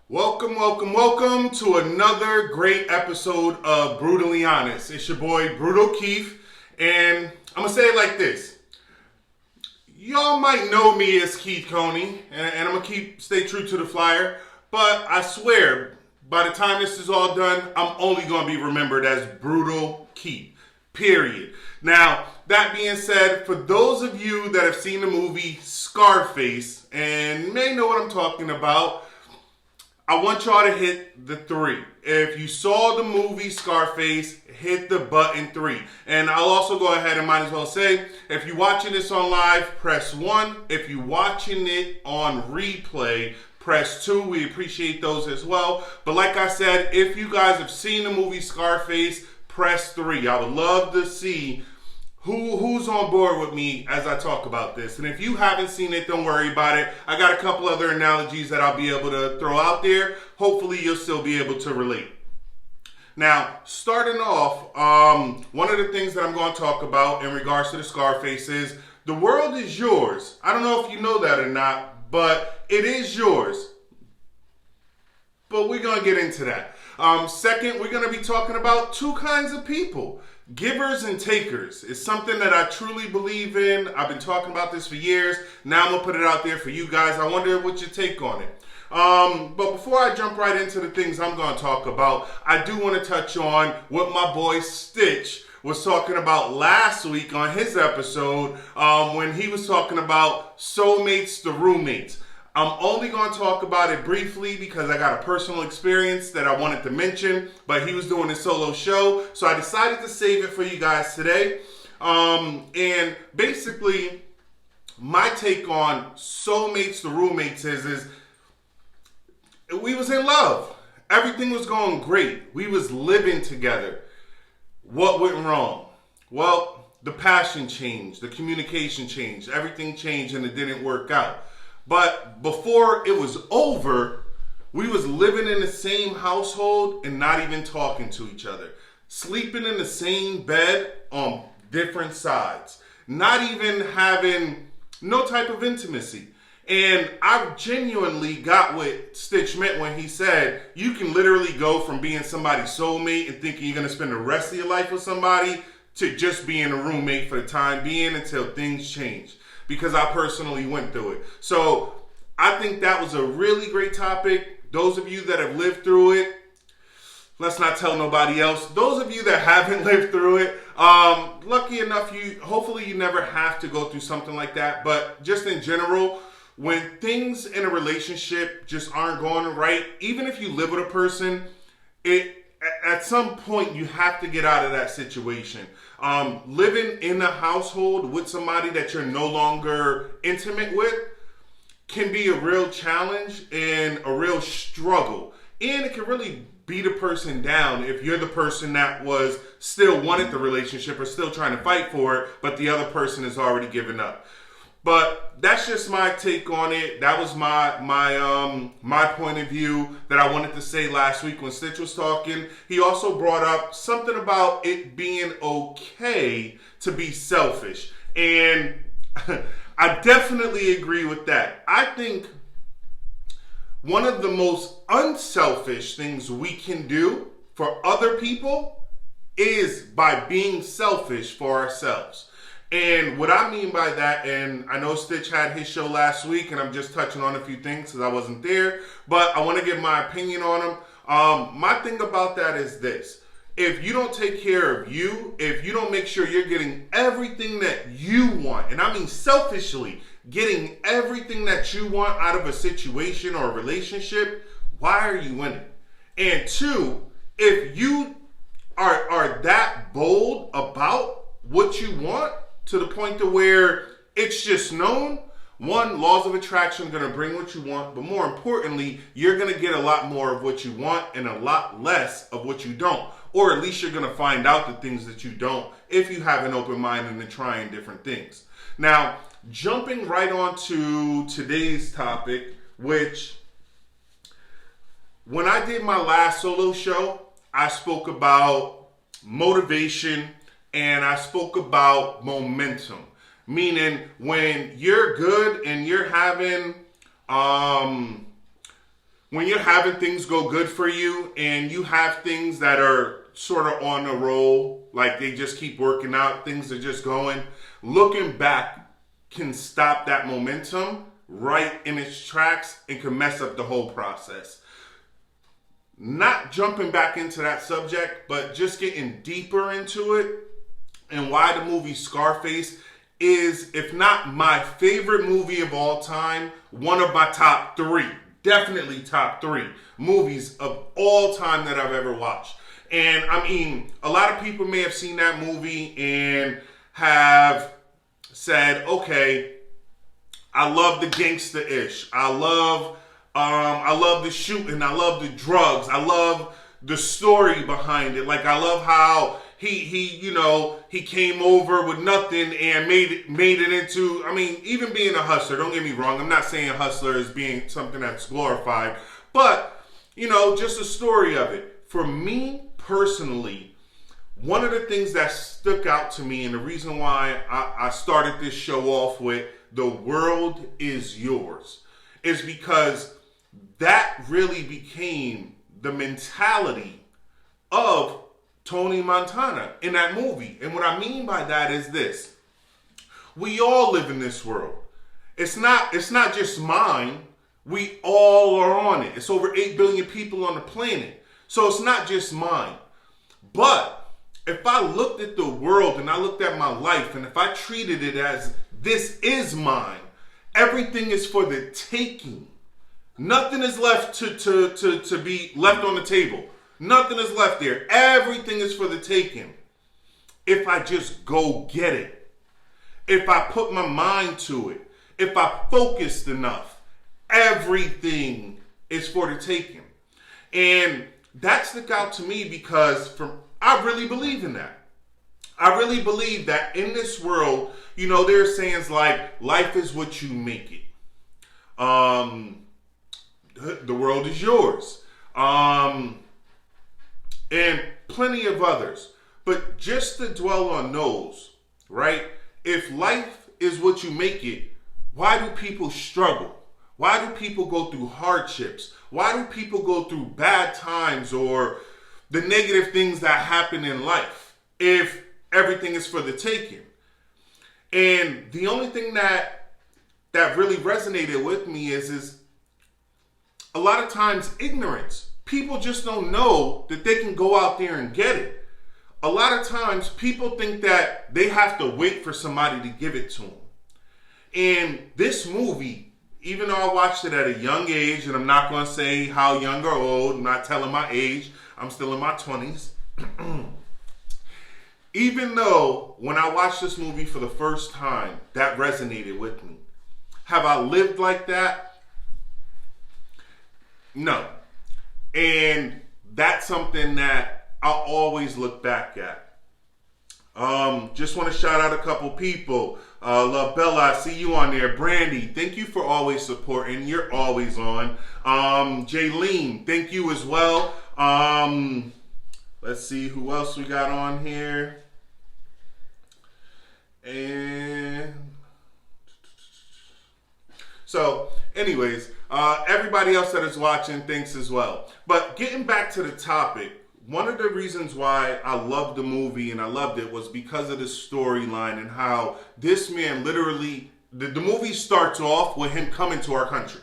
Welcome to another great episode of Brutally Honest. It's your boy, Brutal Keith, and I'm going to say it like this. Y'all might know me as Keith Coney, and I'm going to stay true to the flyer, but I swear, by the time this is all done, I'm only going to be remembered as Brutal Keith, period. Now, that being said, for those of you that have seen the movie Scarface, and may know what I'm talking about, I want y'all to hit the 3. If you saw the movie Scarface, hit the button 3. And I'll also go ahead and might as well say, if you're watching this on live, press 1. If you're watching it on replay, press 2. We appreciate those as well. But like I said, if you guys have seen the movie Scarface, press 3. I would love to see who's on board with me as I talk about this. And if you haven't seen it, don't worry about it. I got a couple other analogies that I'll be able to throw out there. Hopefully you'll still be able to relate. Now, starting off, one of the things that I'm going to talk about in regards to the Scarface is the world is yours. I don't know if you know that or not, but it is yours. But we're going to get into that. Second, we're going to be talking about two kinds of people. Givers and takers. It's something that I truly believe in. I've been talking about this for years. Now I'm going to put it out there for you guys. I wonder what your take on it. But before I jump right into the things I'm going to talk about, I do want to touch on what my boy Stitch was talking about last week on his episode when he was talking about soulmates to roommates. I'm only going to talk about it briefly because I got a personal experience that I wanted to mention, but he was doing a solo show, so I decided to save it for you guys today. And basically, my take on soulmates to roommates is we was in love. Everything was going great. We was living together. What went wrong? Well, the passion changed, the communication changed, everything changed, and it didn't work out. But before it was over, we was living in the same household and not even talking to each other. Sleeping in the same bed on different sides. Not even having no type of intimacy. And I genuinely got what Stitch meant when he said, you can literally go from being somebody's soulmate and thinking you're going to spend the rest of your life with somebody to just being a roommate for the time being until things change. Because I personally went through it. So I think that was a really great topic. Those of you that have lived through it, let's not tell nobody else. Those of you that haven't lived through it, lucky enough, hopefully you never have to go through something like that. But just in general, when things in a relationship just aren't going right, even if you live with a person, at some point you have to get out of that situation. Living in a household with somebody that you're no longer intimate with can be a real challenge and a real struggle. And it can really beat a person down if you're the person that was still wanted the relationship or still trying to fight for it, but the other person has already given up. But that's just my take on it. That was my point of view that I wanted to say last week when Stitch was talking. He also brought up something about it being okay to be selfish. And I definitely agree with that. I think one of the most unselfish things we can do for other people is by being selfish for ourselves. And what I mean by that, and I know Stitch had his show last week, and I'm just touching on a few things because I wasn't there, but I want to give my opinion on them. My thing about that is this. If you don't take care of you, if you don't make sure you're getting everything that you want, and I mean selfishly, getting everything that you want out of a situation or a relationship, why are you in it? And two, if you are that bold about what you want, to the point to where it's just known, one, laws of attraction are going to bring what you want, but more importantly, you're going to get a lot more of what you want and a lot less of what you don't. Or at least you're going to find out the things that you don't if you have an open mind and trying different things. Now, jumping right on to today's topic, which when I did my last solo show, I spoke about motivation and I spoke about momentum, meaning when you're good and you're having, when when you're having things go good for you and you have things that are sort of on a roll, like they just keep working out, things are just going, looking back can stop that momentum right in its tracks and can mess up the whole process. Not jumping back into that subject, but just getting deeper into it and why the movie Scarface is, if not my favorite movie of all time, one of my top three. Definitely top three movies of all time that I've ever watched. And I mean, a lot of people may have seen that movie and have said, okay, I love the gangsta-ish. I love the shooting. I love the drugs. I love the story behind it. Like, I love how he came over with nothing and made it into, I mean, even being a hustler, don't get me wrong, I'm not saying hustler is being something that's glorified, but, just the story of it. For me personally, one of the things that stuck out to me and the reason why I started this show off with "The World Is Yours" is because that really became the mentality of Tony Montana in that movie. And what I mean by that is this. We all live in this world. It's not just mine. We all are on it. It's over 8 billion people on the planet. So it's not just mine. But if I looked at the world and I looked at my life and if I treated it as this is mine, everything is for the taking. Nothing is left to be left on the table. Nothing is left there. Everything is for the taking. If I just go get it. If I put my mind to it. If I focused enough. Everything is for the taking. And that stuck out to me because I really believe in that. I really believe that in this world, there are sayings like, life is what you make it. The world is yours. And plenty of others. But just to dwell on those, right? If life is what you make it, why do people struggle? Why do people go through hardships? Why do people go through bad times or the negative things that happen in life if everything is for the taking? And the only thing that really resonated with me is a lot of times ignorance. People just don't know that they can go out there and get it. A lot of times people think that they have to wait for somebody to give it to them. And this movie, even though I watched it at a young age, and I'm not going to say how young or old, I'm not telling my age, I'm still in my 20s. Even though when I watched this movie for the first time, that resonated with me. Have I lived like that? No. And that's something that I'll always look back at. Just want to shout out a couple people. Love Bella, I see you on there. Brandy, thank you for always supporting. You're always on. Jaylene, thank you as well. Let's see who else we got on here. And so, anyways, everybody else that is watching, thanks as well. But getting back to the topic, one of the reasons why I loved the movie and I loved it was because of the storyline and how this man literally, the movie starts off with him coming to our country.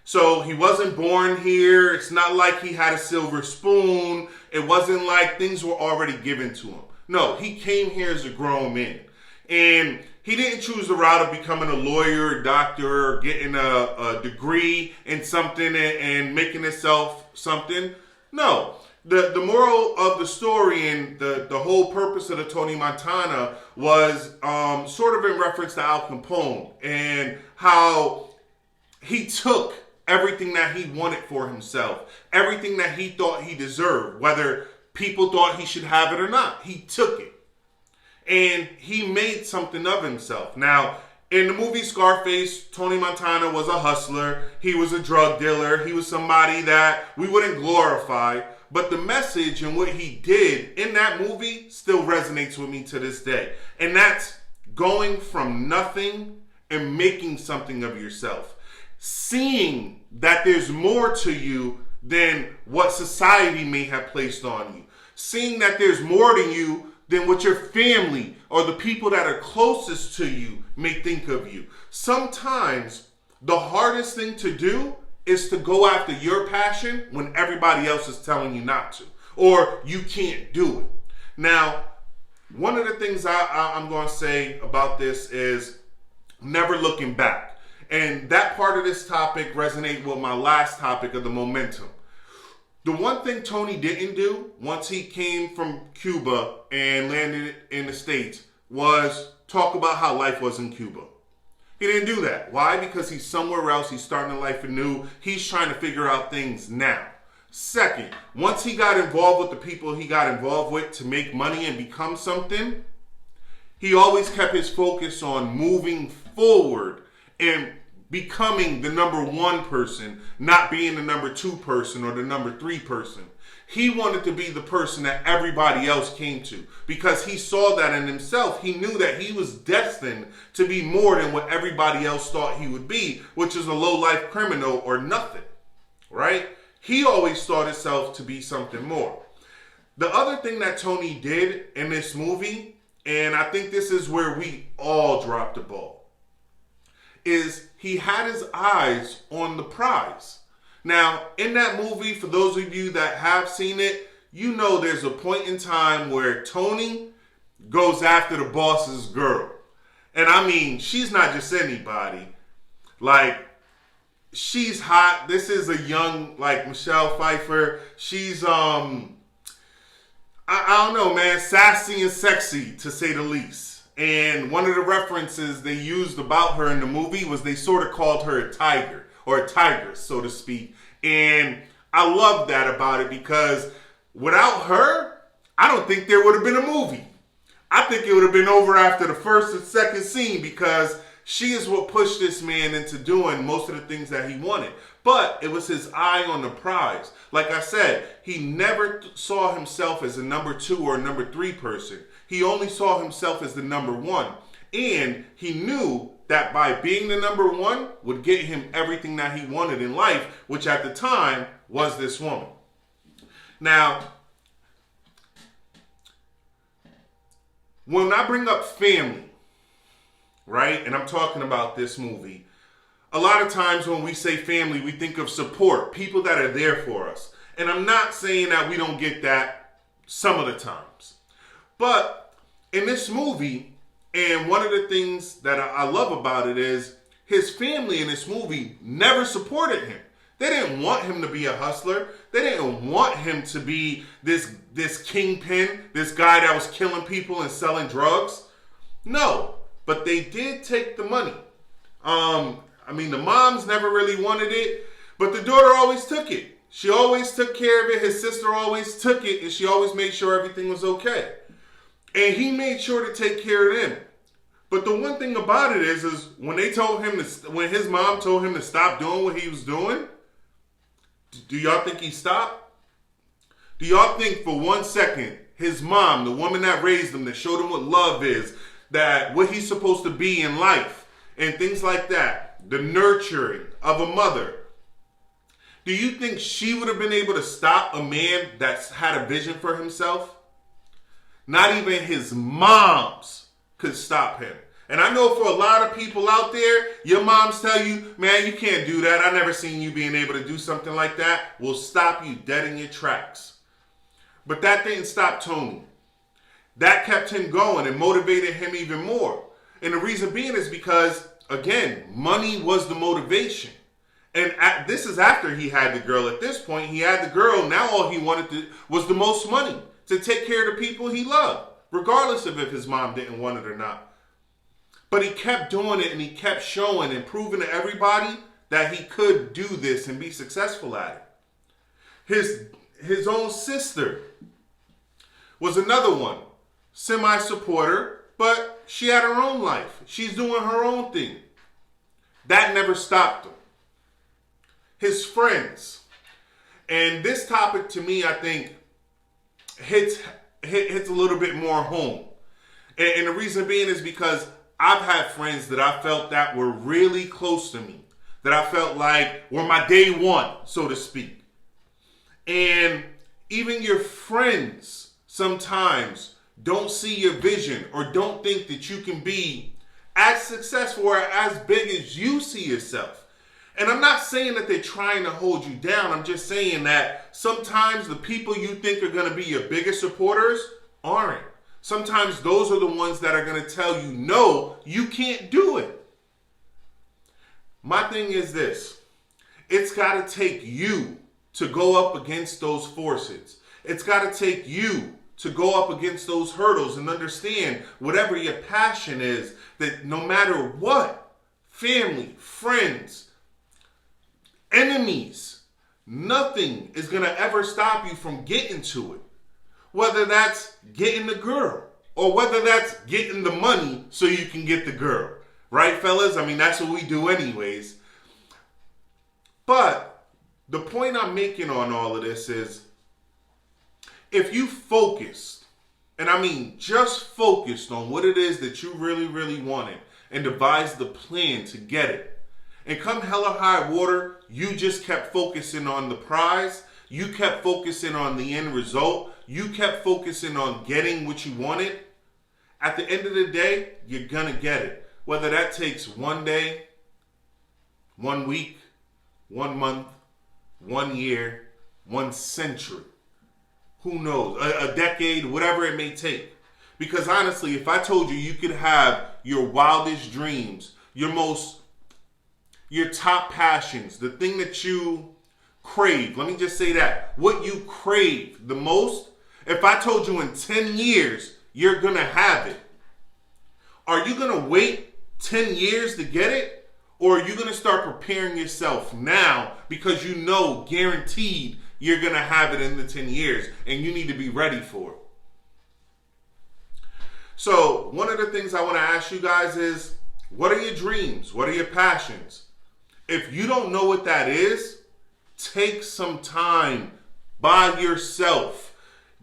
So he wasn't born here. It's not like he had a silver spoon. It wasn't like things were already given to him. No, he came here as a grown man. And he didn't choose the route of becoming a lawyer, a doctor, or getting a degree in something and making himself something. No. The moral of the story and the whole purpose of the Tony Montana was sort of in reference to Al Capone and how he took everything that he wanted for himself, everything that he thought he deserved, whether people thought he should have it or not. He took it. And he made something of himself. Now, in the movie Scarface, Tony Montana was a hustler. He was a drug dealer. He was somebody that we wouldn't glorify. But the message and what he did in that movie still resonates with me to this day. And that's going from nothing and making something of yourself. seeing that there's more to you than what society may have placed on you. Seeing that there's more to you than what your family or the people that are closest to you may think of you. Sometimes the hardest thing to do is to go after your passion when everybody else is telling you not to, or you can't do it. Now, one of the things I'm going to say about this is never looking back. And that part of this topic resonates with my last topic of the momentum. The one thing Tony didn't do once he came from Cuba and landed in the States was talk about how life was in Cuba. He didn't do that. Why? Because he's somewhere else. He's starting a life anew. He's trying to figure out things now. Second, once he got involved with the people he got involved with to make money and become something, he always kept his focus on moving forward and becoming the number one person, not being the number two person or the number three person. He wanted to be the person that everybody else came to because he saw that in himself. He knew that he was destined to be more than what everybody else thought he would be, which is a low-life criminal or nothing, right? He always thought himself to be something more. The other thing that Tony did in this movie, and I think this is where we all dropped the ball, is he had his eyes on the prize. Now, in that movie, for those of you that have seen it, you know there's a point in time where Tony goes after the boss's girl. And I mean, she's not just anybody. Like, she's hot. This is a young, like, Michelle Pfeiffer. She's, I don't know, man, sassy and sexy, to say the least. And one of the references they used about her in the movie was they sort of called her a tiger, or a tigress, so to speak. And I love that about it because without her, I don't think there would have been a movie. I think it would have been over after the first and second scene because she is what pushed this man into doing most of the things that he wanted. But it was his eye on the prize. Like I said, he never saw himself as a number two or a number three person. He only saw himself as the number one. And he knew that by being the number one would get him everything that he wanted in life, which at the time was this woman. Now, when I bring up family, right, and I'm talking about this movie, a lot of times when we say family, we think of support, people that are there for us. And I'm not saying that we don't get that some of the times. But in this movie, and one of the things that I love about it is his family in this movie never supported him. They didn't want him to be a hustler. They didn't want him to be this kingpin, this guy that was killing people and selling drugs. No, but they did take the money. The moms never really wanted it, but the daughter always took it. She always took care of it. His sister always took it, and she always made sure everything was okay. And he made sure to take care of them. But the one thing about it is when when his mom told him to stop doing what he was doing, do y'all think he stopped? Do y'all think for 1 second his mom, the woman that raised him, that showed him what love is, that what he's supposed to be in life, and things like that, the nurturing of a mother, do you think she would have been able to stop a man that's had a vision for himself? Not even his moms could stop him. And I know for a lot of people out there, your moms tell you, man, you can't do that. I never seen you being able to do something like that. Will stop you dead in your tracks. But that didn't stop Tony. That kept him going and motivated him even more. And the reason being is because, again, money was the motivation. And this is after he had the girl. At this point, he had the girl. Now all he wanted was the most money to take care of the people he loved, regardless of if his mom didn't want it or not. But he kept doing it and he kept showing and proving to everybody that he could do this and be successful at it. His own sister was another one, semi-supporter, but she had her own life. She's doing her own thing. That never stopped him. His friends. And this topic to me, I think, hits a little bit more home. And the reason being is because I've had friends that I felt that were really close to me, that I felt like were my day one, so to speak. And even your friends sometimes don't see your vision or don't think that you can be as successful or as big as you see yourself. And I'm not saying that they're trying to hold you down. I'm just saying that sometimes the people you think are going to be your biggest supporters aren't. Sometimes those are the ones that are going to tell you, no, you can't do it. My thing is this. It's got to take you to go up against those forces. It's got to take you to go up against those hurdles and understand whatever your passion is, that no matter what, family, friends, enemies, nothing is going to ever stop you from getting to it. Whether that's getting the girl or whether that's getting the money so you can get the girl. Right, fellas? I mean, that's what we do anyways. But the point I'm making on all of this is, if you focused, and I mean just focused on what it is that you really, really wanted and devised the plan to get it, and come hell or high water, you just kept focusing on the prize, you kept focusing on the end result, you kept focusing on getting what you wanted, at the end of the day, you're gonna get it. Whether that takes 1 day, 1 week, 1 month, 1 year, 1 century. Who knows? A decade, whatever it may take. Because honestly, if I told you you could have your wildest dreams, your top passions, the thing that you crave, let me just say that, what you crave the most, if I told you in 10 years, you're going to have it, are you going to wait 10 years to get it? Or are you going to start preparing yourself now because you know guaranteed you're going to have it in the 10 years and you need to be ready for it? So one of the things I want to ask you guys is, what are your dreams? What are your passions? If you don't know what that is, take some time by yourself.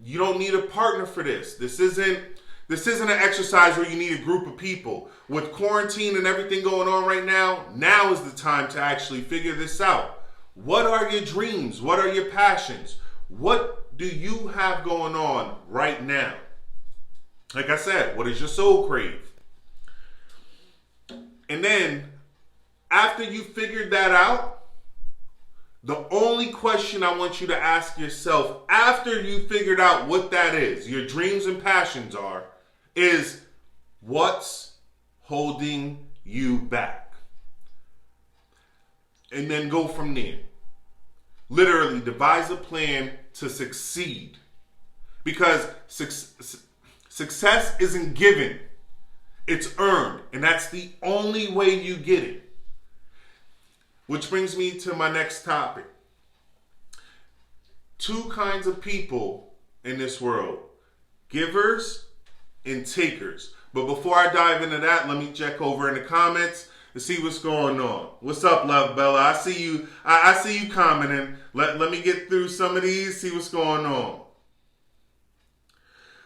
You don't need a partner for this. This isn't an exercise where you need a group of people. With quarantine and everything going on right now is the time to actually figure this out. What are your dreams? What are your passions? What do you have going on right now? Like I said, what does your soul crave? And then, after you figured that out, the only question I want you to ask yourself after you figured out what that is, your dreams and passions are, is what's holding you back? And then go from there. Literally devise a plan to succeed. Because success isn't given. It's earned. And that's the only way you get it. Which brings me to my next topic. 2 kinds of people in this world. Givers and takers. But before I dive into that, let me check over in the comments to see what's going on. What's up, Love Bella? I see you. I see you commenting. Let me get through some of these, see what's going on.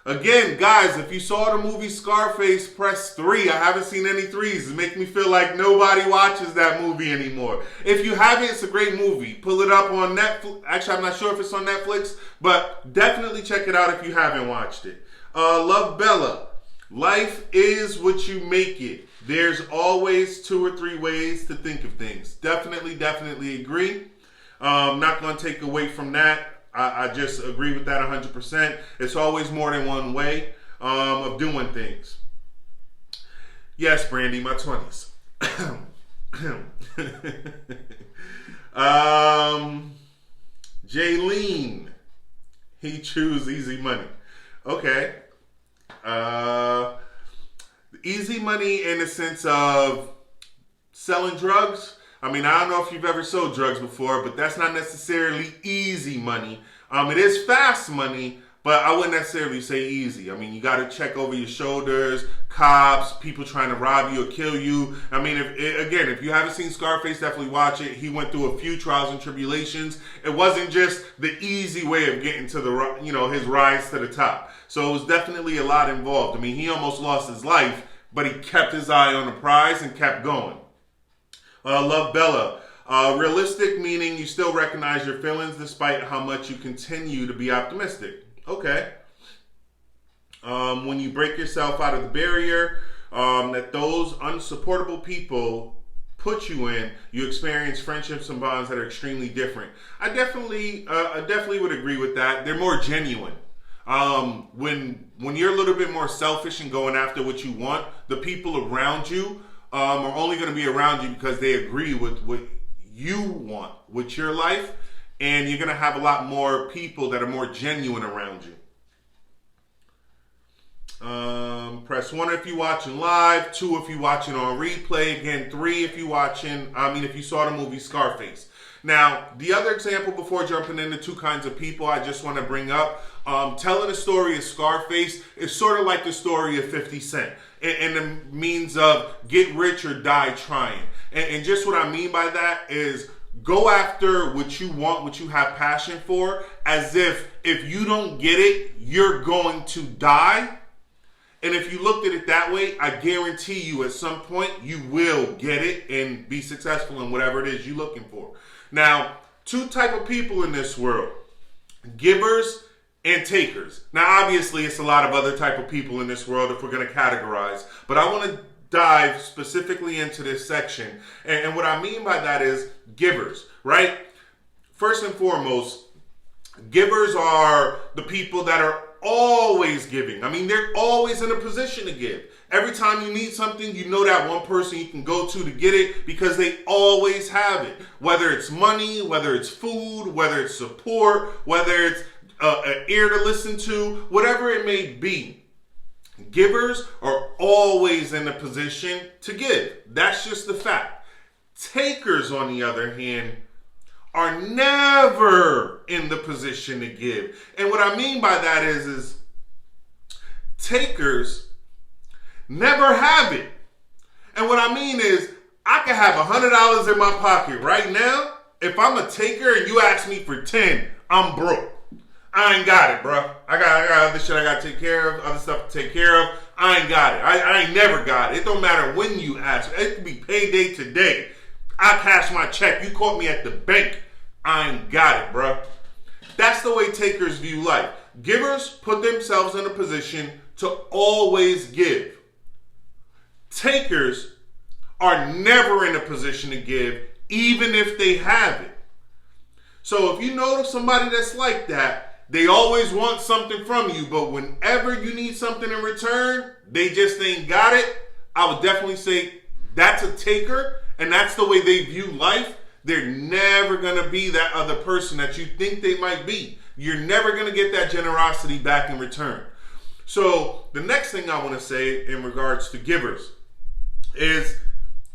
Again, guys, if you saw the movie Scarface, press 3. I haven't seen any 3s. It makes me feel like nobody watches that movie anymore. If you haven't, it's a great movie. Pull it up on Netflix. Actually, I'm not sure if it's on Netflix, but definitely check it out if you haven't watched it. Love Bella. Life is what you make it. There's always 2 or 3 ways to think of things. Definitely agree. Not going to take away from that. I just agree with that 100%. It's always more than one way of doing things. Yes, Brandy, my 20s. Jaylene, he choose easy money. Okay. Easy money in the sense of selling drugs. I mean, I don't know if you've ever sold drugs before, but that's not necessarily easy money. It is fast money, but I wouldn't necessarily say easy. I mean, you got to check over your shoulders, cops, people trying to rob you or kill you. I mean, if you haven't seen Scarface, definitely watch it. He went through a few trials and tribulations. It wasn't just the easy way of getting to his rise to the top. So it was definitely a lot involved. I mean, he almost lost his life, but he kept his eye on the prize and kept going. Love Bella. Realistic meaning you still recognize your feelings despite how much you continue to be optimistic. Okay. When you break yourself out of the barrier that those unsupportable people put you in, you experience friendships and bonds that are extremely different. I definitely would agree with that. They're more genuine. When you're a little bit more selfish and going after what you want, the people around you are only going to be around you because they agree with what you want with your life, and you're going to have a lot more people that are more genuine around you. Press 1 if you're watching live, 2 if you're watching on replay, again 3 if if you saw the movie Scarface. Now, the other example before jumping into two kinds of people I just want to bring up, telling the story of Scarface is sort of like the story of 50 Cent and the means of get rich or die trying. And just what I mean by that is go after what you want, what you have passion for, as if you don't get it, you're going to die. And if you looked at it that way, I guarantee you at some point you will get it and be successful in whatever it is you're looking for. Now, two type of people in this world, givers and takers. Now, obviously, it's a lot of other type of people in this world if we're going to categorize, but I want to dive specifically into this section. And what I mean by that is givers, right? First and foremost, givers are the people that are always giving. I mean, they're always in a position to give. Every time you need something, you know that one person you can go to get it because they always have it. Whether it's money, whether it's food, whether it's support, whether it's an ear to listen to, whatever it may be. Givers are always in a position to give. That's just the fact. Takers, on the other hand, are never in the position to give. And what I mean by that is takers never have it. And what I mean is I can have $100 in my pocket right now. If I'm a taker and you ask me for 10, I'm broke. I ain't got it, bro. I got other shit I got to take care of, other stuff to take care of. I ain't got it. I ain't never got it. It don't matter when you ask. It could be payday today. I cash my check. You caught me at the bank. I ain't got it, bro. That's the way takers view life. Givers put themselves in a position to always give. Takers are never in a position to give, even if they have it. So if you know somebody that's like that, they always want something from you, but whenever you need something in return, they just ain't got it. I would definitely say that's a taker, and that's the way they view life. They're never going to be that other person that you think they might be. You're never going to get that generosity back in return. So the next thing I want to say in regards to givers is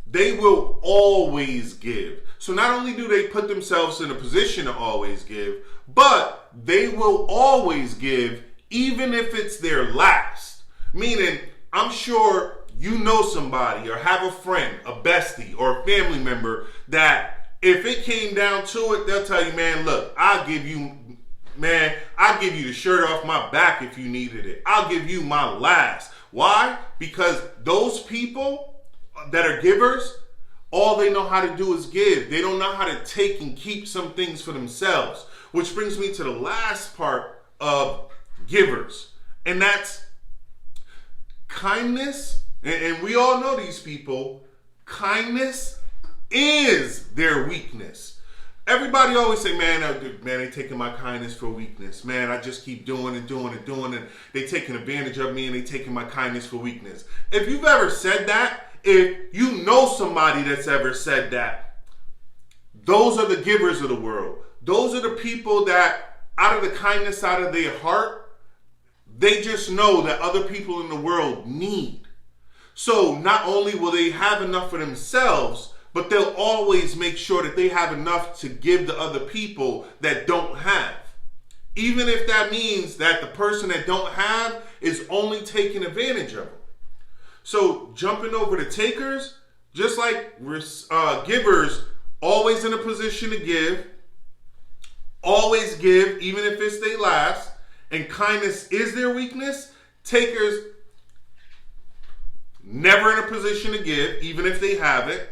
they will always give. So not only do they put themselves in a position to always give, but they will always give even if it's their last. Meaning, I'm sure you know somebody or have a friend, a bestie, or a family member that if it came down to it, they'll tell you, man, look, I'll give you the shirt off my back if you needed it. I'll give you my last. Why? Because those people that are givers, all they know how to do is give. They don't know how to take and keep some things for themselves. Which brings me to the last part of givers. And that's kindness. And we all know these people. Kindness is their weakness. Everybody always say, man, they taking my kindness for weakness. Man, I just keep doing and they taking advantage of me and they taking my kindness for weakness. If you've ever said that, if you know somebody that's ever said that, those are the givers of the world. Those are the people that, out of the kindness out of their heart, they just know that other people in the world need. So not only will they have enough for themselves, but they'll always make sure that they have enough to give to other people that don't have. Even if that means that the person that don't have is only taking advantage of them. So jumping over to takers, just like givers, always in a position to give, always give, even if it's their last, and kindness is their weakness. Takers, never in a position to give, even if they have it.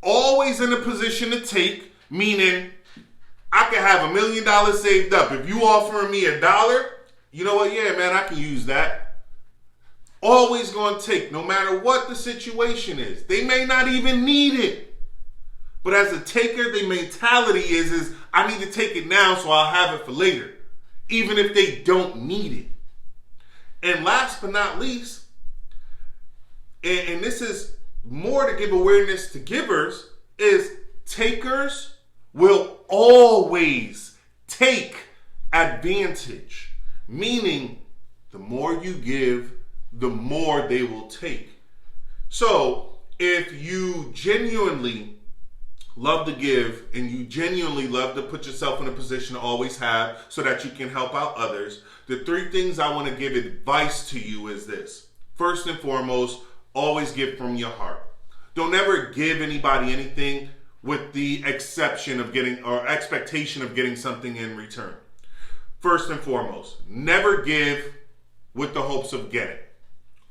always in a position to take, meaning I can have $1 million saved up. If you offering me $1, you know what? Yeah, man, I can use that. Always going to take, no matter what the situation is. They may not even need it. But as a taker, the mentality is I need to take it now so I'll have it for later. Even if they don't need it. And last but not least, and this is more to give awareness to givers, is takers will always take advantage. Meaning, the more you give, the more they will take. So, if you genuinely love to give and you genuinely love to put yourself in a position to always have so that you can help out others, the 3 things I want to give advice to you is this. First and foremost, always give from your heart. Don't ever give anybody anything with the exception of getting or expectation of getting something in return. First and foremost, never give with the hopes of getting.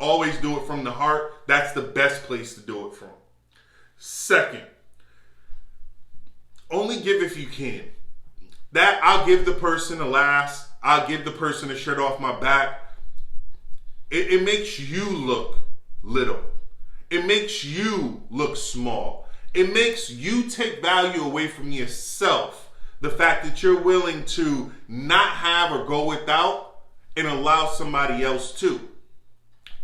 Always do it from the heart. That's the best place to do it from. Second, only give if you can. That I'll give the person a last. I'll give the person a shirt off my back. It makes you look little. It makes you look small. It makes you take value away from yourself. The fact that you're willing to not have or go without and allow somebody else to.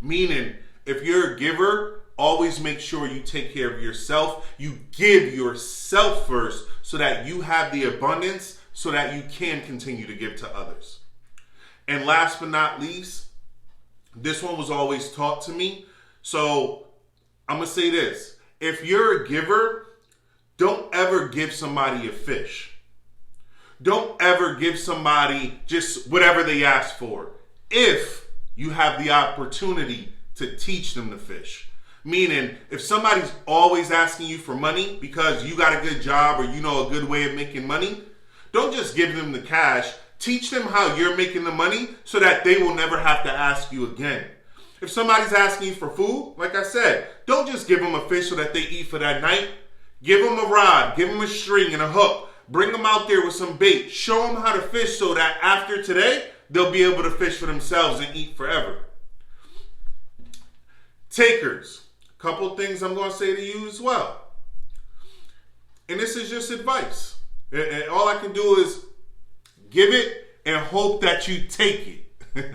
Meaning, if you're a giver, always make sure you take care of yourself. You give yourself first so that you have the abundance so that you can continue to give to others. And last but not least, this one was always taught to me. So I'm going to say this. If you're a giver, don't ever give somebody a fish. Don't ever give somebody just whatever they ask for. If you have the opportunity to teach them to fish. Meaning, if somebody's always asking you for money because you got a good job or you know a good way of making money, don't just give them the cash. Teach them how you're making the money so that they will never have to ask you again. If somebody's asking you for food, like I said, don't just give them a fish so that they eat for that night. Give them a rod, give them a string and a hook. Bring them out there with some bait. Show them how to fish so that after today, they'll be able to fish for themselves and eat forever. Takers, a couple things I'm going to say to you as well. And this is just advice. And all I can do is give it and hope that you take it.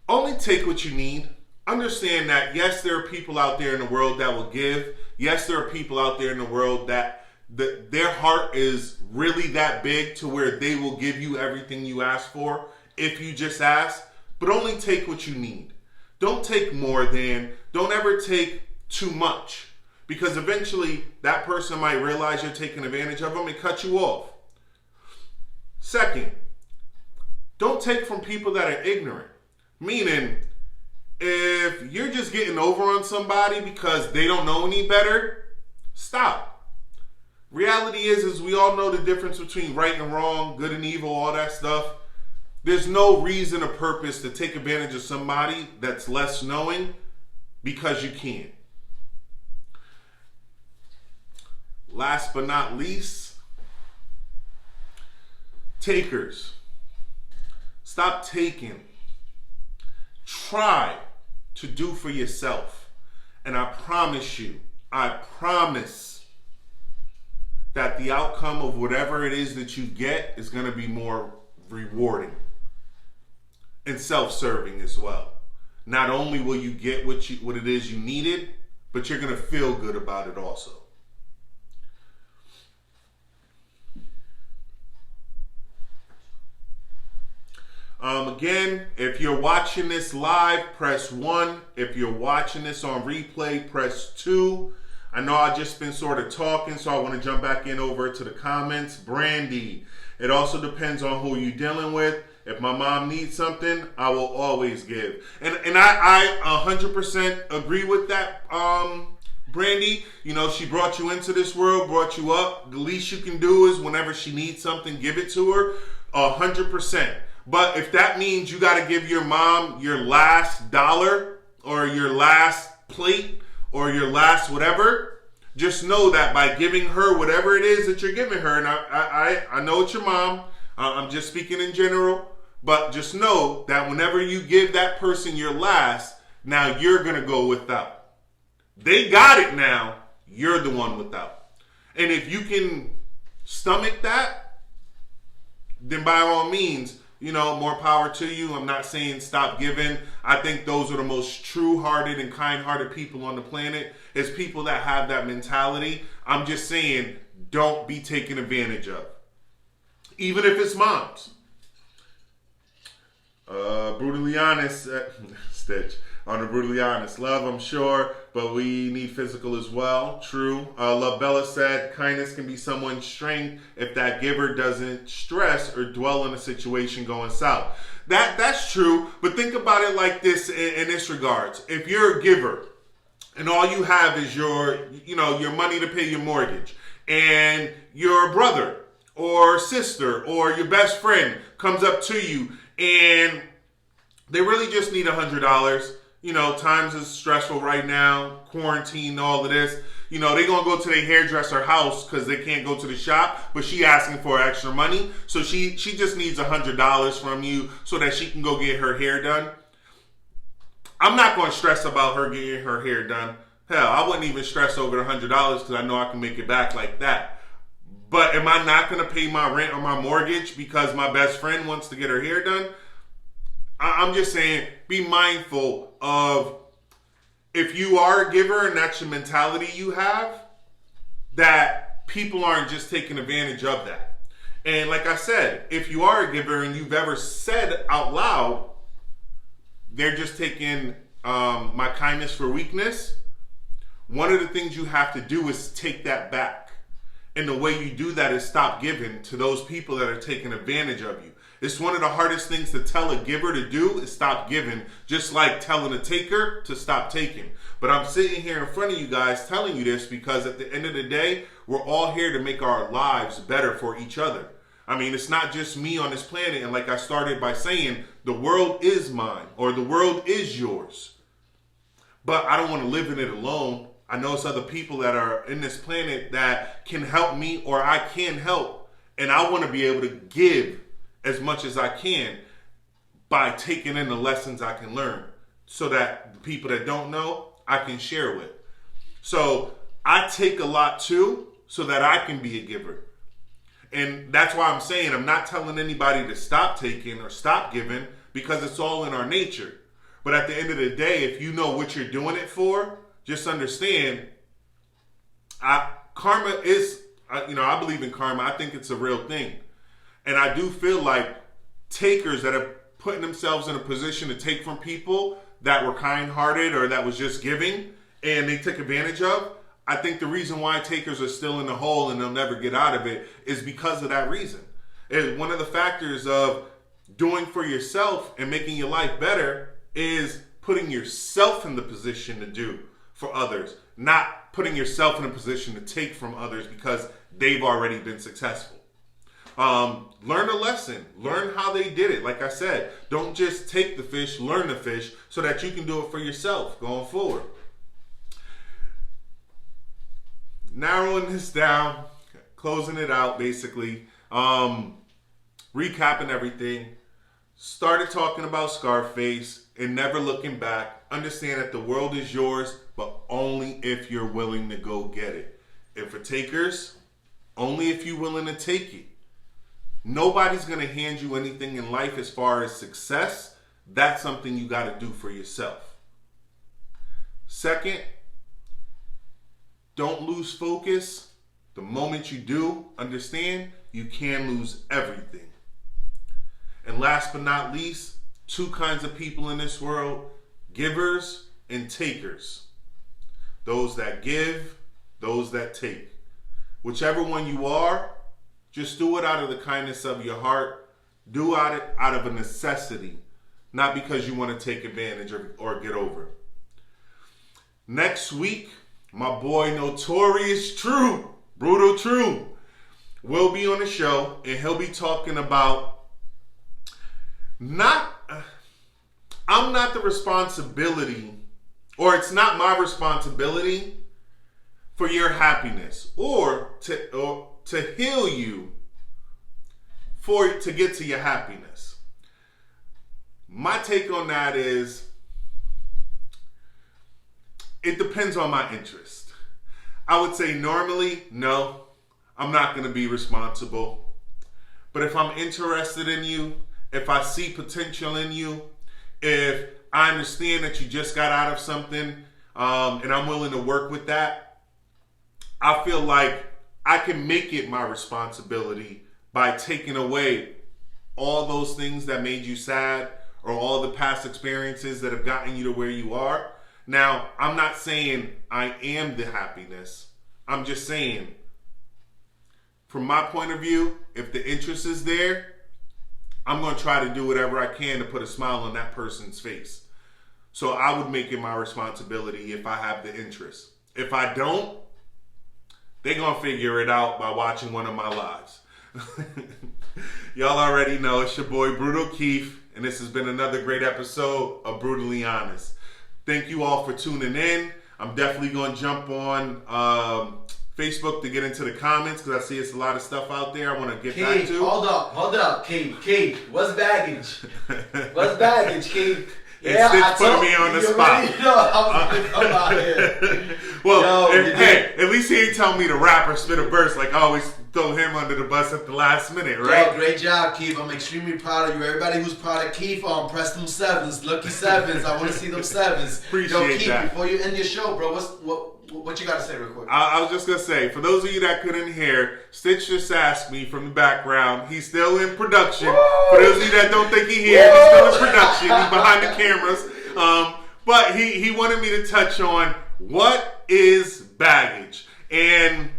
Only take what you need. Understand that, yes, there are people out there in the world that will give. Yes, there are people out there in the world that their heart is really that big to where they will give you everything you ask for if you just ask. But only take what you need. Don't take more than. Don't ever take too much. Because eventually that person might realize you're taking advantage of them and cut you off. Second, don't take from people that are ignorant. Meaning, if you're just getting over on somebody because they don't know any better, stop. Reality is we all know the difference between right and wrong, good and evil, all that stuff. There's no reason or purpose to take advantage of somebody that's less knowing because you can. Last but not least, takers. Stop taking. Try to do for yourself. And I promise that the outcome of whatever it is that you get is going to be more rewarding and self-serving as well. Not only will you get what it is you needed, but you're going to feel good about it also. Again, if you're watching this live, press 1. If you're watching this on replay, press 2. I know I've just been sort of talking, so I want to jump back in over to the comments. Brandy, it also depends on who you're dealing with. If my mom needs something, I will always give. And I 100% agree with that, Brandy. You know, she brought you into this world, brought you up. The least you can do is whenever she needs something, give it to her, 100%. But if that means you got to give your mom your last dollar or your last plate or your last whatever, just know that by giving her whatever it is that you're giving her, and I know it's your mom, I'm just speaking in general, but just know that whenever you give that person your last, now you're going to go without. They got it now, you're the one without. And if you can stomach that, then by all means, more power to you. I'm not saying stop giving. I think those are the most true-hearted and kind-hearted people on the planet, is people that have that mentality. I'm just saying, don't be taken advantage of. Even if it's moms. Brutally honest, Stitch. On the brutally honest, love, I'm sure, but we need physical as well. True. Love Bella said, kindness can be someone's strength if that giver doesn't stress or dwell in a situation going south. That's true, but think about it like this in this regards. If you're a giver and all you have is your money to pay your mortgage, and your brother or sister or your best friend comes up to you and they really just need $100. Times is stressful right now, quarantine, all of this. They're going to go to their hairdresser house because they can't go to the shop, but she asking for extra money. So she just needs $100 from you so that she can go get her hair done. I'm not going to stress about her getting her hair done. Hell, I wouldn't even stress over the $100 because I know I can make it back like that. But am I not going to pay my rent or my mortgage because my best friend wants to get her hair done? I'm just saying, be mindful of, if you are a giver and that's your mentality you have, that people aren't just taking advantage of that. And like I said, if you are a giver and you've ever said out loud, they're just taking my kindness for weakness, one of the things you have to do is take that back. And the way you do that is stop giving to those people that are taking advantage of you. It's one of the hardest things to tell a giver to do is stop giving, just like telling a taker to stop taking. But I'm sitting here in front of you guys telling you this because at the end of the day, we're all here to make our lives better for each other. I mean, it's not just me on this planet. And like I started by saying, the world is mine, or the world is yours. But I don't want to live in it alone. I know it's other people that are in this planet that can help me, or I can help. And I want to be able to give as much as I can by taking in the lessons I can learn, so that the people that don't know, I can share with. So I take a lot too, so that I can be a giver. And that's why I'm saying I'm not telling anybody to stop taking or stop giving, because it's all in our nature. But at the end of the day, if you know what you're doing it for, just understand, karma is, I believe in karma. I think it's a real thing. And I do feel like takers that are putting themselves in a position to take from people that were kind-hearted or that was just giving and they took advantage of, I think the reason why takers are still in the hole and they'll never get out of it is because of that reason. And one of the factors of doing for yourself and making your life better is putting yourself in the position to do for others, not putting yourself in a position to take from others because they've already been successful. Learn a lesson. Learn how they did it. Like I said, don't just take the fish, learn the fish so that you can do it for yourself going forward. Narrowing this down, closing it out basically, recapping everything. Started talking about Scarface and never looking back. Understand that the world is yours, but only if you're willing to go get it. And for takers, only if you're willing to take it. Nobody's going to hand you anything in life as far as success. That's something you got to do for yourself. Second, don't lose focus. The moment you do, understand, you can lose everything. And last but not least, two kinds of people in this world: givers and takers. Those that give, those that take. Whichever one you are, just do it out of the kindness of your heart. Do it out of a necessity, not because you want to take advantage or get over. Next week, my boy Notorious True, Brutal True, will be on the show, and he'll be talking about I'm not the responsibility or it's not my responsibility for your happiness or to heal you to get to your happiness. My take on that is it depends on my interest. I would say normally, no, I'm not going to be responsible. But if I'm interested in you, if I see potential in you, if I understand that you just got out of something and I'm willing to work with that, I feel like I can make it my responsibility by taking away all those things that made you sad or all the past experiences that have gotten you to where you are. Now, I'm not saying I am the happiness. I'm just saying, from my point of view, if the interest is there, I'm going to try to do whatever I can to put a smile on that person's face. So I would make it my responsibility if I have the interest. If I don't, they're going to figure it out by watching one of my lives. Y'all already know it's your boy Brutal Keith, and this has been another great episode of Brutally Honest. Thank you all for tuning in. I'm definitely going to jump on Facebook to get into the comments because I see it's a lot of stuff out there I want to get back to. Hold up, Keith. What's baggage? What's baggage, Keith? Yeah, Stitch putting me on the spot. Come out here. Well, hey, at least he ain't telling me to rap or spit a verse like I always throw him under the bus at the last minute, right? Yo, great job, Keith. I'm extremely proud of you. Everybody who's proud of Keith, press them sevens, lucky sevens. I want to see them sevens. Appreciate Keith, that. Before you end your show, bro, what you got to say real quick? I was just going to say, for those of you that couldn't hear, Stitch just asked me from the background. He's still in production. Woo! For those of you that don't think he here, he's still in production. He's behind the cameras. But he wanted me to touch on what is baggage. And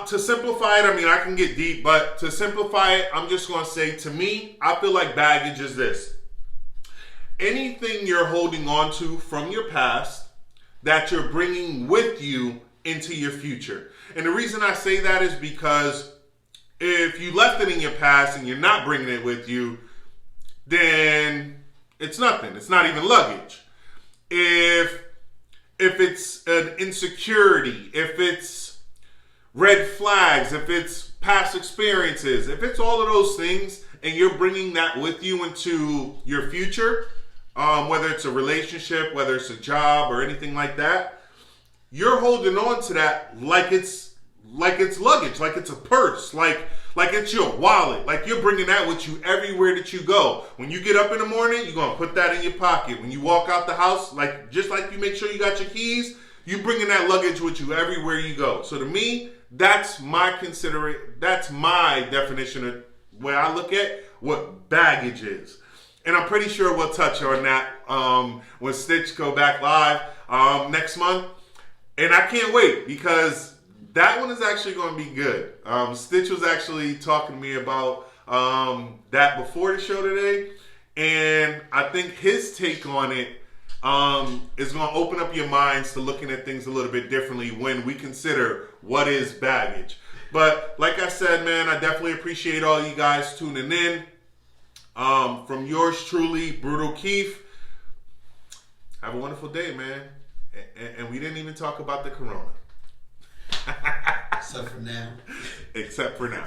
to simplify it, I mean, I can get deep, but to simplify it, I'm just going to say, to me, I feel like baggage is this. Anything you're holding on to from your past that you're bringing with you into your future. And the reason I say that is because if you left it in your past and you're not bringing it with you, then it's nothing. It's not even luggage. If it's an insecurity, if it's red flags, if it's past experiences, if it's all of those things and you're bringing that with you into your future, whether it's a relationship, whether it's a job or anything like that, you're holding on to that like it's luggage, like it's a purse, like it's your wallet, like you're bringing that with you everywhere that you go. When you get up in the morning, you're going to put that in your pocket. When you walk out the house, just like you make sure you got your keys, you bringing that luggage with you everywhere you go. So to me, that's my definition of where I look at what baggage is. And I'm pretty sure we'll touch on that when Stitch go back live next month. And I can't wait because that one is actually going to be good. Stitch was actually talking to me about that before the show today. And I think his take on it is going to open up your minds to looking at things a little bit differently when we consider what is baggage. But like I said, man, I definitely appreciate all you guys tuning in. From yours truly, Brutal Keith. Have a wonderful day, man. And we didn't even talk about the corona. Except for now. Except for now.